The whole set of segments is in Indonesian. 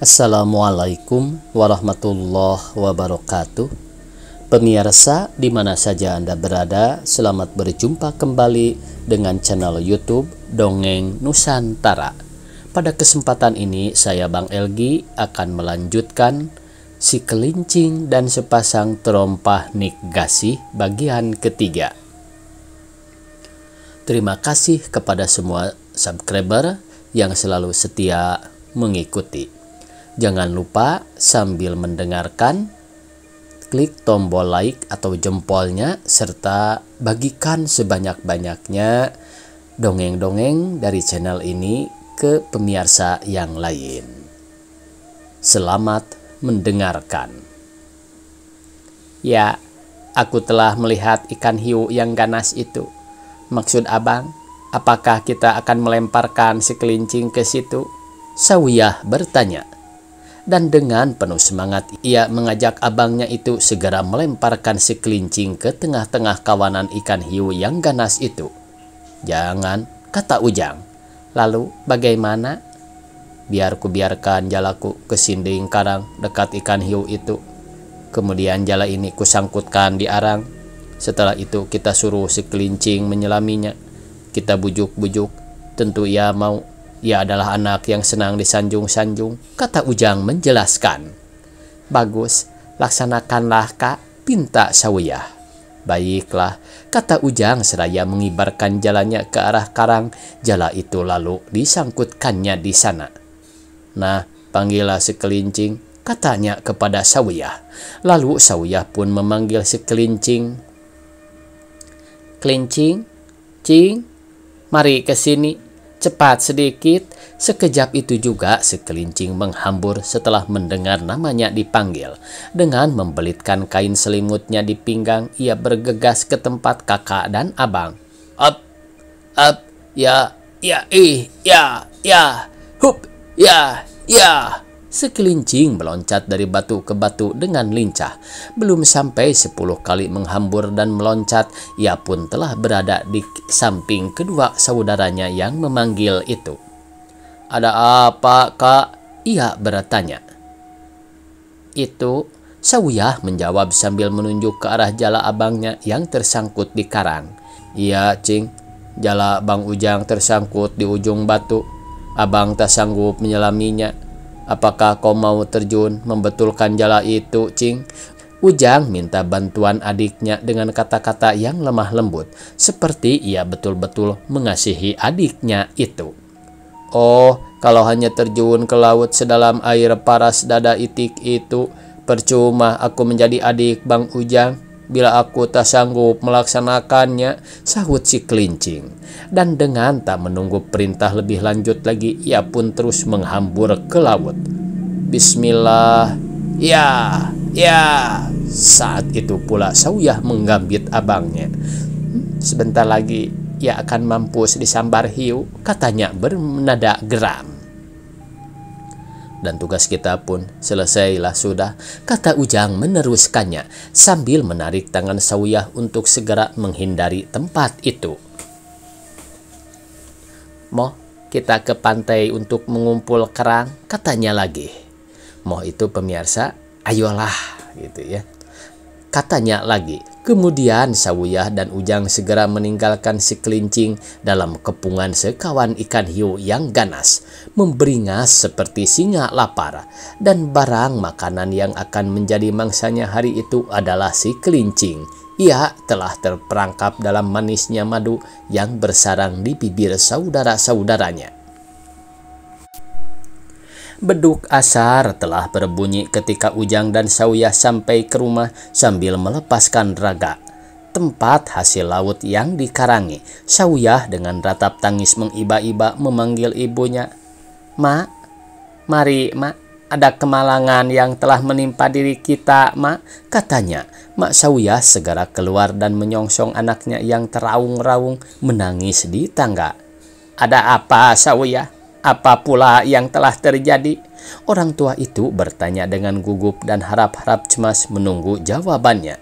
Assalamualaikum warahmatullahi wabarakatuh. Pemirsa di mana saja Anda berada, selamat berjumpa kembali dengan channel YouTube Dongeng Nusantara. Pada kesempatan ini saya Bang Elgi akan melanjutkan Si Kelincing dan Sepasang Terompah Nik Gasih bagian ketiga. Terima kasih kepada semua subscriber yang selalu setia mengikuti. Jangan lupa sambil mendengarkan, klik tombol like atau jempolnya serta bagikan sebanyak-banyaknya dongeng-dongeng dari channel ini ke pemirsa yang lain. Selamat mendengarkan. Ya, aku telah melihat ikan hiu yang ganas itu. Maksud abang, apakah kita akan melemparkan si Kelincing ke situ? Sawiyah bertanya. Dan dengan penuh semangat ia mengajak abangnya itu segera melemparkan si Kelincing ke tengah-tengah kawanan ikan hiu yang ganas itu. Jangan, kata Ujang. Lalu bagaimana? Biar kubiarkan jalaku kesinding karang dekat ikan hiu itu. Kemudian jala ini kusangkutkan di arang. Setelah itu kita suruh si Kelincing menyelaminya. Kita bujuk-bujuk, tentu ia mau. Ia adalah anak yang senang disanjung-sanjung, kata Ujang menjelaskan. Bagus, laksanakanlah kak, pinta Sawiyah. Baiklah, kata Ujang seraya mengibarkan jalannya ke arah karang. Jala itu lalu disangkutkannya di sana. Nah, panggillah si Kelincing, katanya kepada Sawiyah. Lalu Sawiyah pun memanggil si Kelincing. Kelincing, Cing, mari ke sini. Cepat sedikit. Sekejap itu juga si Kelincing menghambur setelah mendengar namanya dipanggil. Dengan membelitkan kain selimutnya di pinggang, ia bergegas ke tempat kakak dan abang. Up, ya, hup, ya. Si Kelincing meloncat dari batu ke batu dengan lincah. Belum sampai 10 kali menghambur dan meloncat, ia pun telah berada di samping kedua saudaranya yang memanggil itu. Ada apa, kak? Ia bertanya. Itu, Sawiyah menjawab sambil menunjuk ke arah jala abangnya yang tersangkut di karang. Iya, Cing, jala Bang Ujang tersangkut di ujung batu. Abang tak sanggup menyelaminya. Apakah kau mau terjun membetulkan jala itu, Cing? Ujang minta bantuan adiknya dengan kata-kata yang lemah lembut, seperti ia betul-betul mengasihi adiknya itu. Oh, kalau hanya terjun ke laut sedalam air paras dada itik itu, percuma aku menjadi adik Bang Ujang. Bila aku tak sanggup melaksanakannya, sahut si Kelincing. Dan dengan tak menunggu perintah lebih lanjut lagi, ia pun terus menghambur ke laut. Bismillah, ya. Saat itu pula Sawiyah menggambit abangnya. Sebentar lagi ia akan mampus disambar hiu, katanya bernada geram. Dan tugas kita pun selesailah sudah, kata Ujang meneruskannya sambil menarik tangan Sawiyah untuk segera menghindari tempat itu. Moh, kita ke pantai untuk mengumpul kerang, katanya lagi. Moh itu pemirsa, ayolah gitu ya. Katanya lagi. Kemudian Sawiyah dan Ujang segera meninggalkan si Kelincing dalam kepungan sekawan ikan hiu yang ganas, memberingas seperti singa lapar. Dan barang makanan yang akan menjadi mangsanya hari itu adalah si Kelincing. Ia telah terperangkap dalam manisnya madu yang bersarang di bibir saudara-saudaranya. Beduk asar telah berbunyi ketika Ujang dan Sawiyah sampai ke rumah sambil melepaskan raga. Tempat hasil laut yang dikarangi. Sawiyah dengan ratap tangis mengiba-iba memanggil ibunya. Mak, mari mak, ada kemalangan yang telah menimpa diri kita, mak, katanya. Mak Sawiyah segera keluar dan menyongsong anaknya yang teraung-raung menangis di tangga. Ada apa, Sawiyah? Apa pula yang telah terjadi? Orang tua itu bertanya dengan gugup dan harap-harap cemas menunggu jawabannya.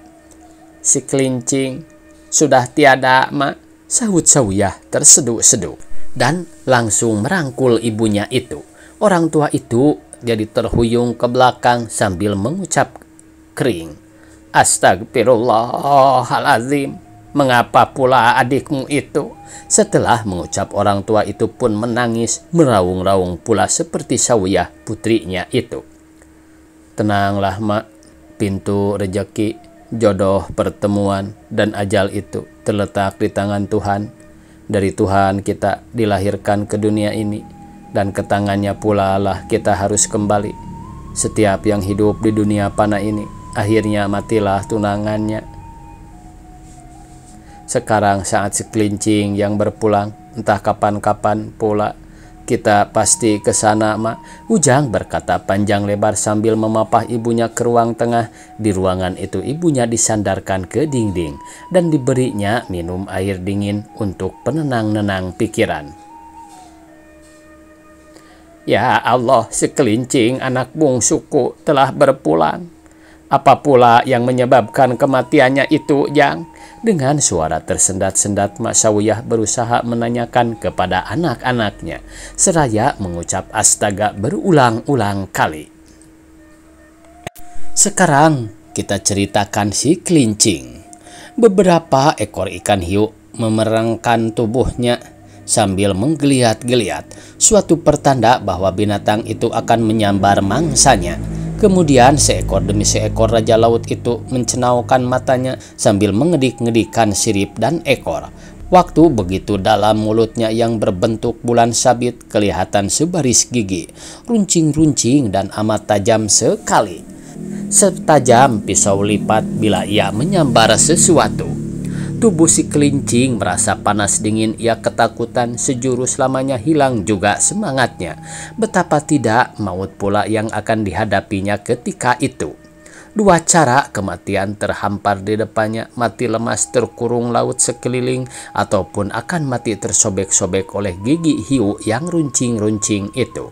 Si Kelincing sudah tiada, mak, sahut Sawiyah terseduh-seduh dan langsung merangkul ibunya itu. Orang tua itu jadi terhuyung ke belakang sambil mengucap kering. Astagfirullahalazim, mengapa pula adikmu itu? Setelah mengucap, orang tua itu pun menangis, meraung-raung pula seperti Sawiyah putrinya itu. Tenanglah mak, pintu rejeki, jodoh, pertemuan, dan ajal itu terletak di tangan Tuhan. Dari Tuhan kita dilahirkan ke dunia ini, dan ke tangannya pula lah kita harus kembali. Setiap yang hidup di dunia panah ini, akhirnya matilah tunangannya. Sekarang saat sekelincing yang berpulang, entah kapan-kapan pula kita pasti ke sana, mak. Ujang berkata panjang lebar sambil memapah ibunya ke ruang tengah. Di ruangan itu ibunya disandarkan ke dinding dan diberinya minum air dingin untuk penenang-nenang pikiran. Ya Allah, sekelincing anak bungsuku telah berpulang. Apa pula yang menyebabkan kematiannya itu, Jang? Dengan suara tersendat-sendat, Mak Sawiyah berusaha menanyakan kepada anak-anaknya, seraya mengucap astaga berulang-ulang kali. Sekarang kita ceritakan si kelincing. Beberapa ekor ikan hiu memerengkan tubuhnya sambil menggeliat-geliat, suatu pertanda bahwa binatang itu akan menyambar mangsanya. Kemudian seekor demi seekor raja laut itu mencenaukan matanya sambil mengedik-ngedikan sirip dan ekor. Waktu begitu dalam mulutnya yang berbentuk bulan sabit kelihatan sebaris gigi, runcing-runcing dan amat tajam sekali. Setajam pisau lipat bila ia menyambar sesuatu. Tubuh si kelincing merasa panas dingin, ia ketakutan, sejurus lamanya hilang juga semangatnya. Betapa tidak, maut pula yang akan dihadapinya ketika itu. Dua cara kematian terhampar di depannya, mati lemas terkurung laut sekeliling, ataupun akan mati tersobek-sobek oleh gigi hiu yang runcing-runcing itu.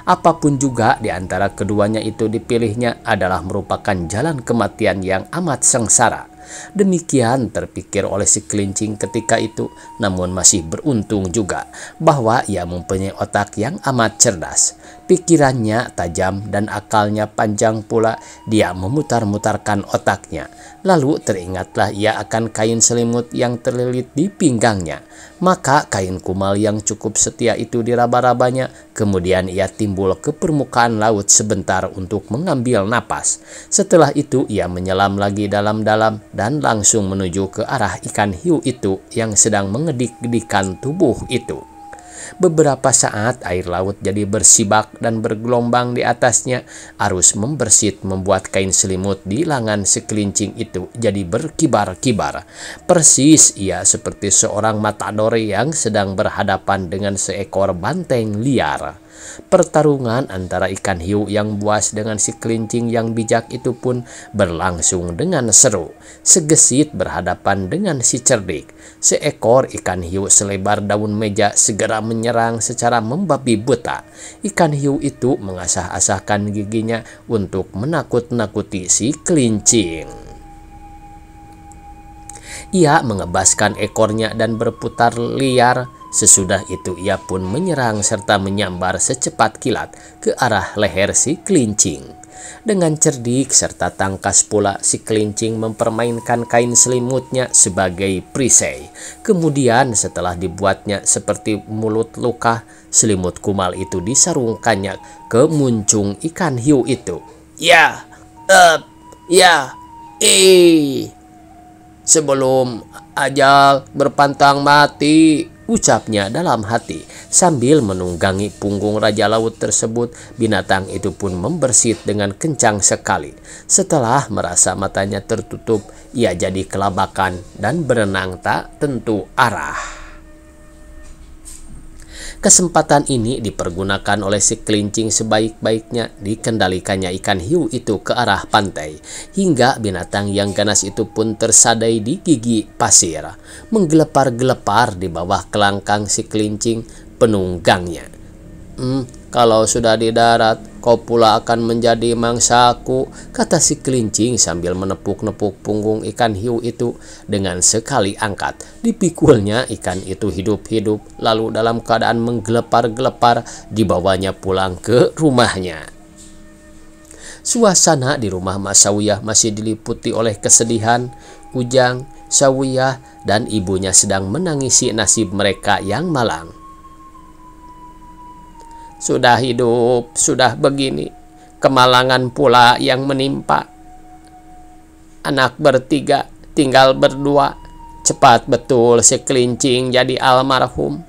Apapun juga di antara keduanya itu dipilihnya adalah merupakan jalan kematian yang amat sengsara. Demikian terpikir oleh si kelincing ketika itu, namun masih beruntung juga bahwa ia mempunyai otak yang amat cerdas. Pikirannya tajam dan akalnya panjang pula. Dia memutar-mutarkan otaknya. Lalu teringatlah ia akan kain selimut yang terlilit di pinggangnya. Maka kain kumal yang cukup setia itu diraba-rabanya. Kemudian ia timbul ke permukaan laut sebentar untuk mengambil napas. Setelah itu ia menyelam lagi dalam-dalam dan langsung menuju ke arah ikan hiu itu yang sedang mengedik-gedikan tubuh itu. Beberapa saat air laut jadi bersibak dan bergelombang di atasnya. Arus membersit membuat kain selimut di lengan sekelincing itu jadi berkibar-kibar. Persis ia seperti seorang matador yang sedang berhadapan dengan seekor banteng liar. Pertarungan antara ikan hiu yang buas dengan si kelincing yang bijak itu pun berlangsung dengan seru. Segesit berhadapan dengan si cerdik. Seekor ikan hiu selebar daun meja segera menyerang secara membabi buta. Ikan hiu itu mengasah-asahkan giginya untuk menakut-nakuti si kelincing. Ia mengebaskan ekornya dan berputar liar. Sesudah itu ia pun menyerang serta menyambar secepat kilat ke arah leher si kelincing. Dengan cerdik serta tangkas pula si kelincing mempermainkan kain selimutnya sebagai perisai. Kemudian setelah dibuatnya seperti mulut luka, selimut kumal itu disarungkannya ke muncung ikan hiu itu. Ya, sebelum ajal berpantang mati, ucapnya dalam hati. Sambil menunggangi punggung raja laut tersebut, binatang itu pun membersit dengan kencang sekali. Setelah merasa matanya tertutup, ia jadi kelabakan dan berenang tak tentu arah. Kesempatan ini dipergunakan oleh si kelincing sebaik-baiknya. Dikendalikannya ikan hiu itu ke arah pantai, hingga binatang yang ganas itu pun tersadai di gigi pasir, menggelepar-gelepar di bawah kelangkang si kelincing penunggangnya. Kalau sudah di darat, kau pula akan menjadi mangsaku, kata si kelincing sambil menepuk-nepuk punggung ikan hiu itu. Dengan sekali angkat, dipikulnya ikan itu hidup-hidup, lalu dalam keadaan menggelepar-gelepar dibawanya pulang ke rumahnya. Suasana di rumah Mak Sawiyah masih diliputi oleh kesedihan. Ujang, Sawiyah, dan ibunya sedang menangisi nasib mereka yang malang. Sudah hidup, sudah begini, kemalangan pula yang menimpa. Anak bertiga, tinggal berdua. Cepat betul si Kelincing jadi almarhum.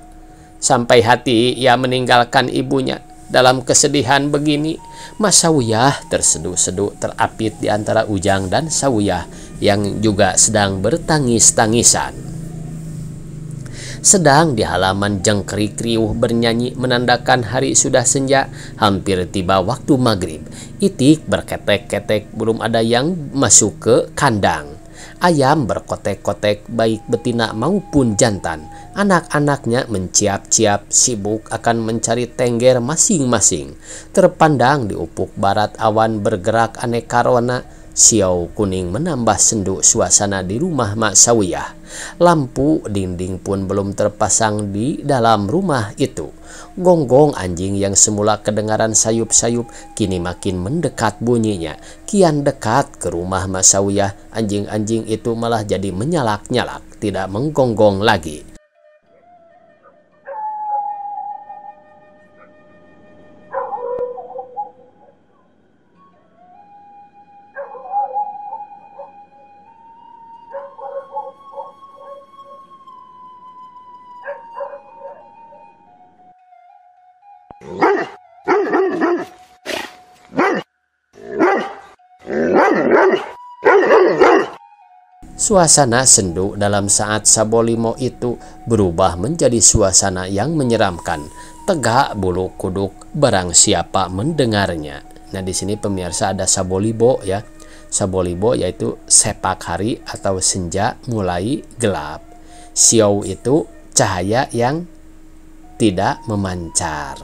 Sampai hati ia meninggalkan ibunya. Dalam kesedihan begini, Mas Sawiyah terseduh-seduh terapit di antara Ujang dan Sawiyah yang juga sedang bertangis-tangisan. Sedang di halaman jengkrik riuh bernyanyi menandakan hari sudah senja, hampir tiba waktu maghrib. Itik berketek-ketek, belum ada yang masuk ke kandang. Ayam berkotek-kotek baik betina maupun jantan. Anak-anaknya menciap-ciap sibuk akan mencari tengger masing-masing. Terpandang di ufuk barat awan bergerak aneka warna. Siau kuning menambah sendu suasana di rumah Mak Sawiyah. Lampu dinding pun belum terpasang di dalam rumah itu. Gonggong anjing yang semula kedengaran sayup-sayup kini makin mendekat bunyinya. Kian dekat ke rumah Mak Sawiyah, anjing-anjing itu malah jadi menyalak-nyalak, tidak menggonggong lagi. Suasana sendu dalam saat Sabolimo itu berubah menjadi suasana yang menyeramkan. Tegak bulu kuduk barang siapa mendengarnya. Nah, di sini pemirsa ada Sabolibo ya. Sabolibo yaitu sepak hari atau senja mulai gelap. Siau itu cahaya yang tidak memancar.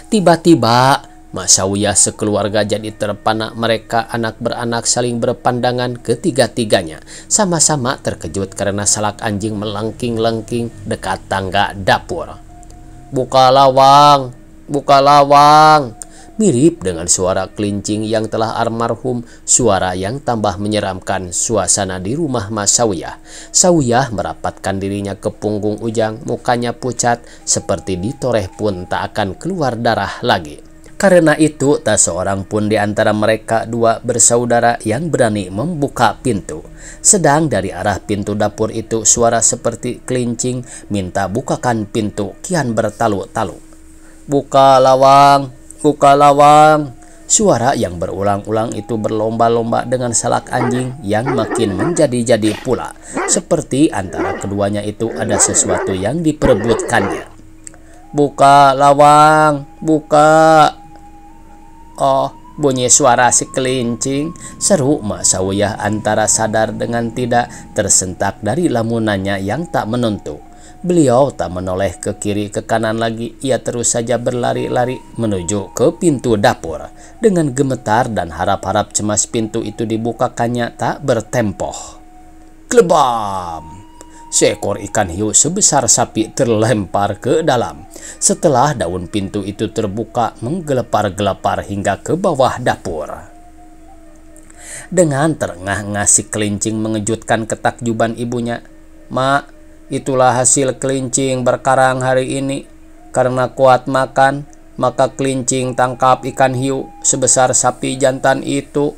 Tiba-tiba Mak Sawiyah sekeluarga jadi terpana. Mereka anak beranak saling berpandangan ketiga-tiganya. Sama-sama terkejut karena salak anjing melengking-lengking dekat tangga dapur. Buka lawang, buka lawang. Mirip dengan suara Kelincing yang telah almarhum, suara yang tambah menyeramkan suasana di rumah Mak Sawiyah. Sawiyah merapatkan dirinya ke punggung Ujang, mukanya pucat, seperti ditoreh pun tak akan keluar darah lagi. Karena itu, tak seorang pun di antara mereka dua bersaudara yang berani membuka pintu. Sedang dari arah pintu dapur itu, suara seperti Kelincing minta bukakan pintu kian bertalu-talu. Buka lawang, buka lawang. Suara yang berulang-ulang itu berlomba-lomba dengan salak anjing yang makin menjadi-jadi pula. Seperti antara keduanya itu ada sesuatu yang diperebutkannya. Buka lawang, buka. Oh, bunyi suara si Kelincing, seru Mak Sawiyah antara sadar dengan tidak, tersentak dari lamunannya yang tak menentu. Beliau tak menoleh ke kiri ke kanan lagi, ia terus saja berlari-lari menuju ke pintu dapur. Dengan gemetar dan harap-harap cemas pintu itu dibukakannya tak bertempoh. Klebam! Seekor ikan hiu sebesar sapi terlempar ke dalam. Setelah daun pintu itu terbuka, menggelepar-gelepar hingga ke bawah dapur. Dengan terengah-engah si Kelincing mengejutkan ketakjuban ibunya. Mak, itulah hasil Kelincing berkarang hari ini. Karena kuat makan, maka Kelincing tangkap ikan hiu sebesar sapi jantan itu.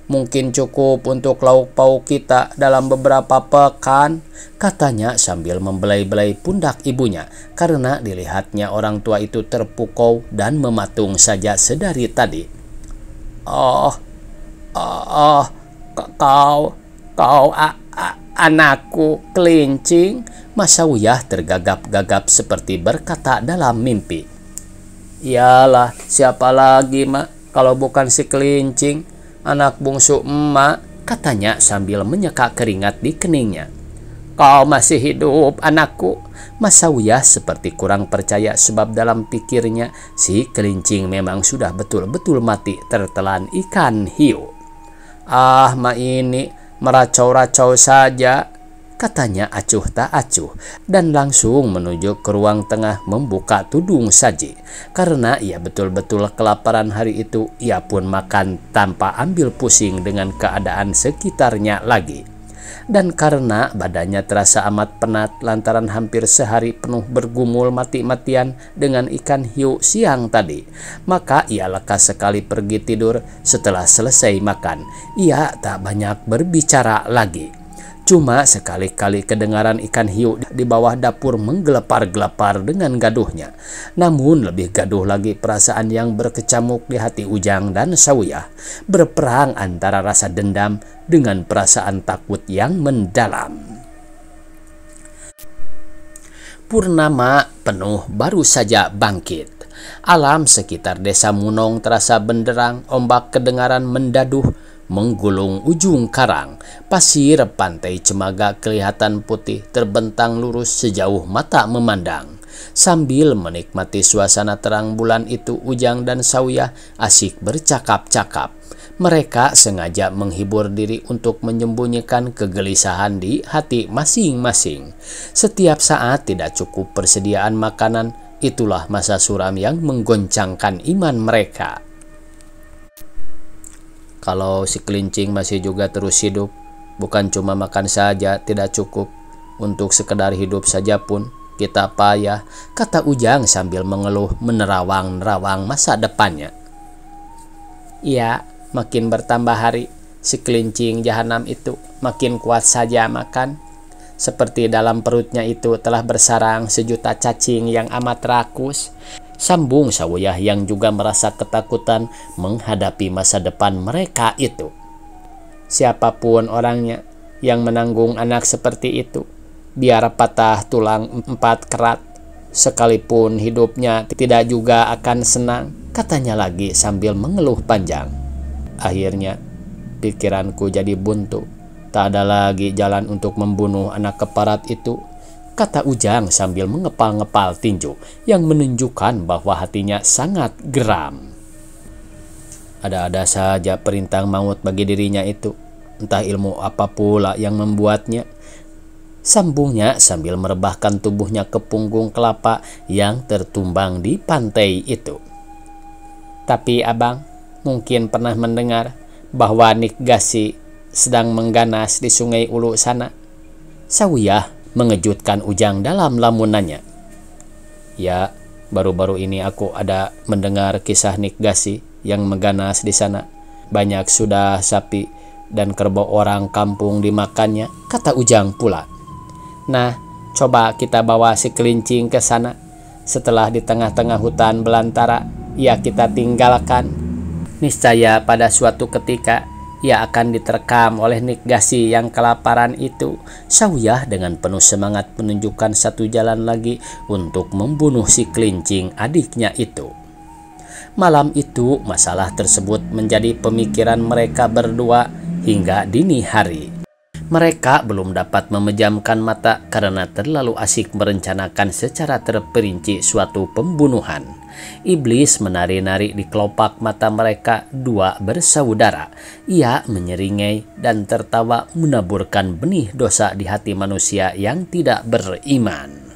Mungkin cukup untuk lauk pauk kita dalam beberapa pekan, katanya sambil membelai-belai pundak ibunya, karena dilihatnya orang tua itu terpukau dan mematung saja sedari tadi. Kau anakku Kelincing. Mas Sawiyah tergagap-gagap seperti berkata dalam mimpi. Iyalah, siapa lagi Mak kalau bukan si Kelincing, anak bungsu emak, katanya sambil menyeka keringat di keningnya. Kau masih hidup anakku. Mas Sawiyah seperti kurang percaya sebab dalam pikirnya si Kelincing memang sudah betul-betul mati tertelan ikan hiu. Ah, Mak ini meracau-racau saja. katanya acuh tak acuh, dan langsung menuju ke ruang tengah membuka tudung saji. Karena ia betul-betul kelaparan hari itu, ia pun makan tanpa ambil pusing dengan keadaan sekitarnya lagi. Dan karena badannya terasa amat penat lantaran hampir sehari penuh bergumul mati-matian dengan ikan hiu siang tadi, maka ia lekas sekali pergi tidur. Setelah selesai makan, ia tak banyak berbicara lagi. Cuma sekali-kali kedengaran ikan hiu di bawah dapur menggelepar-gelepar dengan gaduhnya. Namun lebih gaduh lagi perasaan yang berkecamuk di hati Ujang dan Sawiyah, berperang antara rasa dendam dengan perasaan takut yang mendalam. Purnama penuh baru saja bangkit. Alam sekitar desa Munong terasa benderang, ombak kedengaran mendaduh menggulung ujung karang. Pasir pantai Cemaga kelihatan putih terbentang lurus sejauh mata memandang. Sambil menikmati suasana terang bulan itu, Ujang dan Sawiyah asik bercakap-cakap. Mereka sengaja menghibur diri untuk menyembunyikan kegelisahan di hati masing-masing. Setiap saat tidak cukup persediaan makanan, itulah masa suram yang menggoncangkan iman mereka. Kalau si Kelincing masih juga terus hidup, bukan cuma makan saja tidak cukup, untuk sekedar hidup saja pun kita payah, kata Ujang sambil mengeluh menerawang-nerawang masa depannya. Iya, makin bertambah hari, si Kelincing jahanam itu makin kuat saja makan. Seperti dalam perutnya itu telah bersarang sejuta cacing yang amat rakus. Sambung Sawiyah yang juga merasa ketakutan menghadapi masa depan mereka itu. Siapapun orangnya yang menanggung anak seperti itu, biar patah tulang 4 kerat, sekalipun hidupnya tidak juga akan senang, katanya lagi sambil mengeluh panjang. Akhirnya pikiranku jadi buntu, tak ada lagi jalan untuk membunuh anak keparat itu, kata Ujang sambil mengepal-ngepal tinju yang menunjukkan bahwa hatinya sangat geram. Ada-ada saja perintah maut bagi dirinya itu, entah ilmu apa pula yang membuatnya, sambungnya sambil merebahkan tubuhnya ke punggung kelapa yang tertumbang di pantai itu. Tapi abang mungkin pernah mendengar bahwa Nik Gasi sedang mengganas di Sungai Ulu sana. Sawiyah mengejutkan Ujang dalam lamunannya. Ya, baru-baru ini aku ada mendengar kisah Nik Gasi yang mengganas di sana. Banyak sudah sapi dan kerbau orang kampung dimakannya, kata Ujang pula. Nah, coba kita bawa si Kelincing ke sana. Setelah di tengah-tengah hutan belantara, ya kita tinggalkan. Niscaya pada suatu ketika ia akan diterkam oleh Nik Gasi yang kelaparan itu. Sawiyah dengan penuh semangat menunjukkan satu jalan lagi untuk membunuh si Kelincing adiknya itu. Malam itu masalah tersebut menjadi pemikiran mereka berdua hingga dini hari. Mereka belum dapat memejamkan mata karena terlalu asik merencanakan secara terperinci suatu pembunuhan. Iblis menari-nari di kelopak mata mereka dua bersaudara. Ia menyeringai dan tertawa menaburkan benih dosa di hati manusia yang tidak beriman.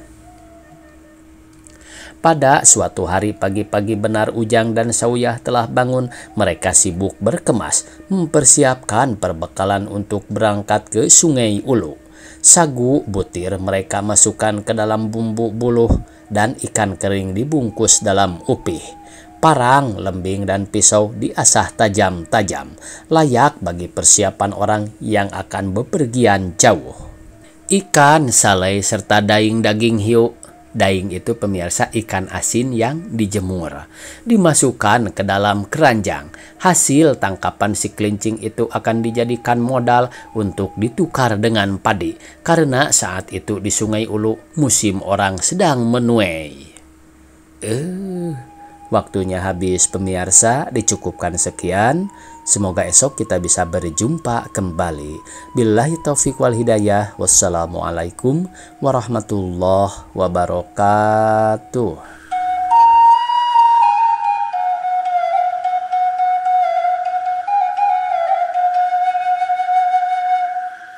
Pada suatu hari pagi-pagi benar Ujang dan Sawiyah telah bangun. Mereka sibuk berkemas, mempersiapkan perbekalan untuk berangkat ke Sungai Ulu. Sagu butir mereka masukkan ke dalam bumbu buluh dan ikan kering dibungkus dalam upih. Parang, lembing, dan pisau diasah tajam-tajam, layak bagi persiapan orang yang akan bepergian jauh. Ikan salei serta daing daging hiu. Daing itu pemirsa ikan asin yang dijemur, dimasukkan ke dalam keranjang. Hasil tangkapan si Kelincing itu akan dijadikan modal untuk ditukar dengan padi, karena saat itu di Sungai Ulu musim orang sedang menuai. Waktunya habis pemirsa, dicukupkan sekian. Semoga esok kita bisa berjumpa kembali. Billahi taufiq wal hidayah. Wassalamualaikum warahmatullahi wabarakatuh.